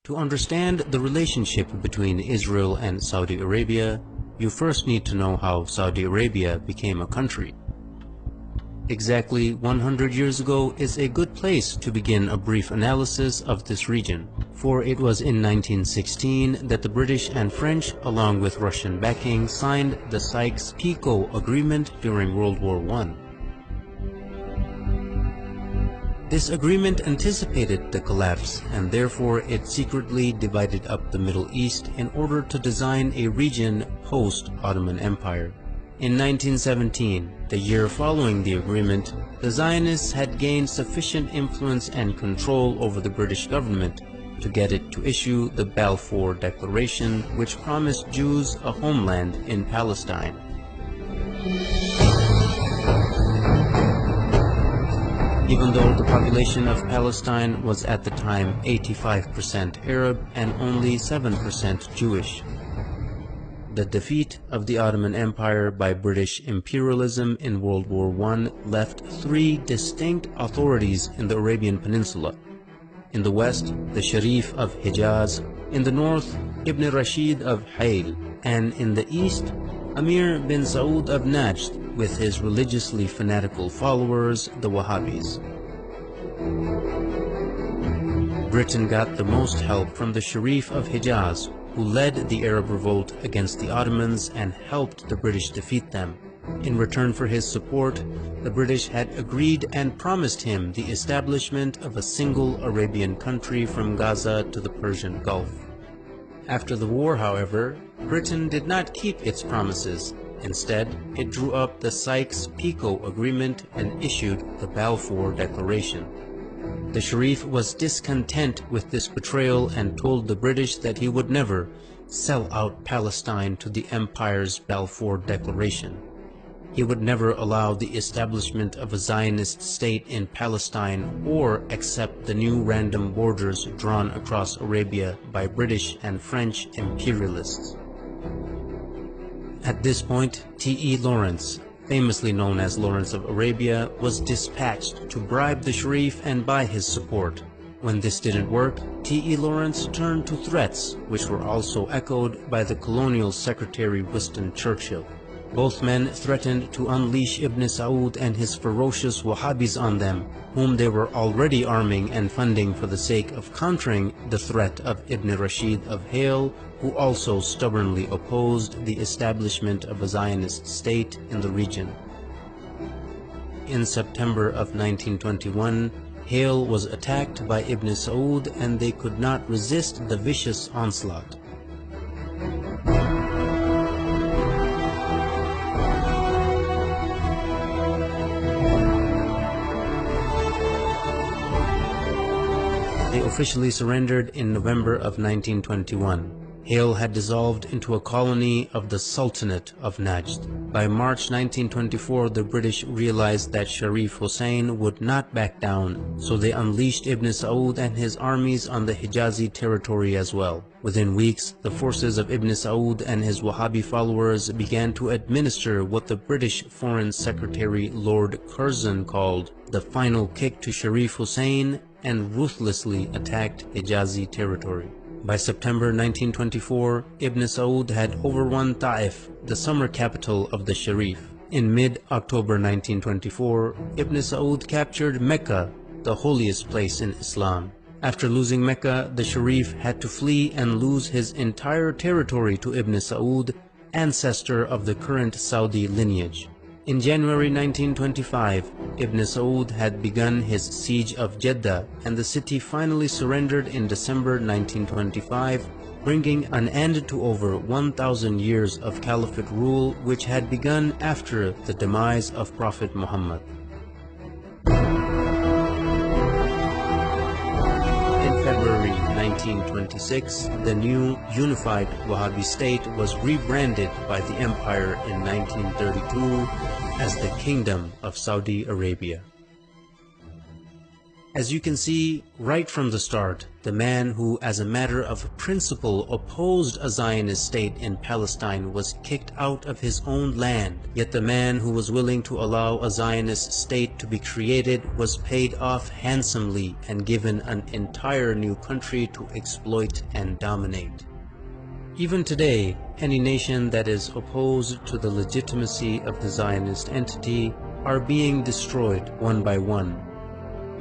To understand the relationship between Israel and Saudi Arabia, you first need to know how Saudi Arabia became a country. Exactly 100 years ago is a good place to begin a brief analysis of this region, for it was in 1916 that the British and French, along with Russian backing, signed the Sykes-Picot Agreement during World War I. This agreement anticipated the collapse, and therefore it secretly divided up the Middle East in order to design a region post-Ottoman Empire. In 1917, the year following the agreement, the Zionists had gained sufficient influence and control over the British government to get it to issue the Balfour Declaration, which promised Jews a homeland in Palestine. Even though the population of Palestine was at the time 85% Arab and only 7% Jewish. The defeat of the Ottoman Empire by British imperialism in World War I left three distinct authorities in the Arabian Peninsula. In the west, the Sharif of Hijaz; in the north, Ibn Rashid of Hayl; and in the east, Amir bin Saud of Najd, with his religiously fanatical followers, the Wahhabis. Britain got the most help from the Sharif of Hijaz, who led the Arab revolt against the Ottomans and helped the British defeat them. In return for his support, the British had agreed and promised him the establishment of a single Arabian country from Gaza to the Persian Gulf. After the war, however, Britain did not keep its promises. Instead, it drew up the Sykes-Picot Agreement and issued the Balfour Declaration. The Sharif was discontent with this betrayal and told the British that he would never sell out Palestine to the Empire's Balfour Declaration. He would never allow the establishment of a Zionist state in Palestine or accept the new random borders drawn across Arabia by British and French imperialists. At this point, T.E. Lawrence, famously known as Lawrence of Arabia, was dispatched to bribe the Sharif and buy his support. When this didn't work, T.E. Lawrence turned to threats, which were also echoed by the colonial secretary Winston Churchill. Both men threatened to unleash Ibn Saud and his ferocious Wahhabis on them, whom they were already arming and funding for the sake of countering the threat of Ibn Rashid of Hayl, who also stubbornly opposed the establishment of a Zionist state in the region. In September of 1921, Hayl was attacked by Ibn Saud and they could not resist the vicious onslaught. They officially surrendered in November of 1921. Hayl had dissolved into a colony of the Sultanate of Najd. By March 1924, the British realized that Sharif Hussein would not back down, so they unleashed Ibn Saud and his armies on the Hijazi territory as well. Within weeks, the forces of Ibn Saud and his Wahhabi followers began to administer what the British Foreign Secretary Lord Curzon called the final kick to Sharif Hussein and ruthlessly attacked Hijazi territory. By September 1924, Ibn Saud had overrun Ta'if, the summer capital of the Sharif. In mid-October 1924, Ibn Saud captured Mecca, the holiest place in Islam. After losing Mecca, the Sharif had to flee and lose his entire territory to Ibn Saud, ancestor of the current Saudi lineage. In January 1925, Ibn Saud had begun his siege of Jeddah, and the city finally surrendered in December 1925, bringing an end to over 1,000 years of caliphate rule which had begun after the demise of Prophet Muhammad. In February 1926, the new unified Wahhabi state was rebranded by the empire in 1932 as the Kingdom of Saudi Arabia. As you can see, right from the start, the man who, as a matter of principle, opposed a Zionist state in Palestine was kicked out of his own land, yet the man who was willing to allow a Zionist state to be created was paid off handsomely and given an entire new country to exploit and dominate. Even today, any nation that is opposed to the legitimacy of the Zionist entity are being destroyed one by one,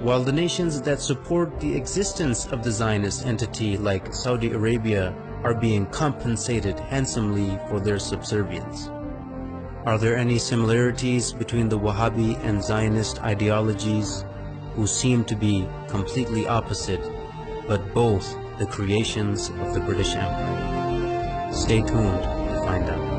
while the nations that support the existence of the Zionist entity, like Saudi Arabia, are being compensated handsomely for their subservience. Are there any similarities between the Wahhabi and Zionist ideologies, who seem to be completely opposite, but both the creations of the British Empire? Stay tuned to find out.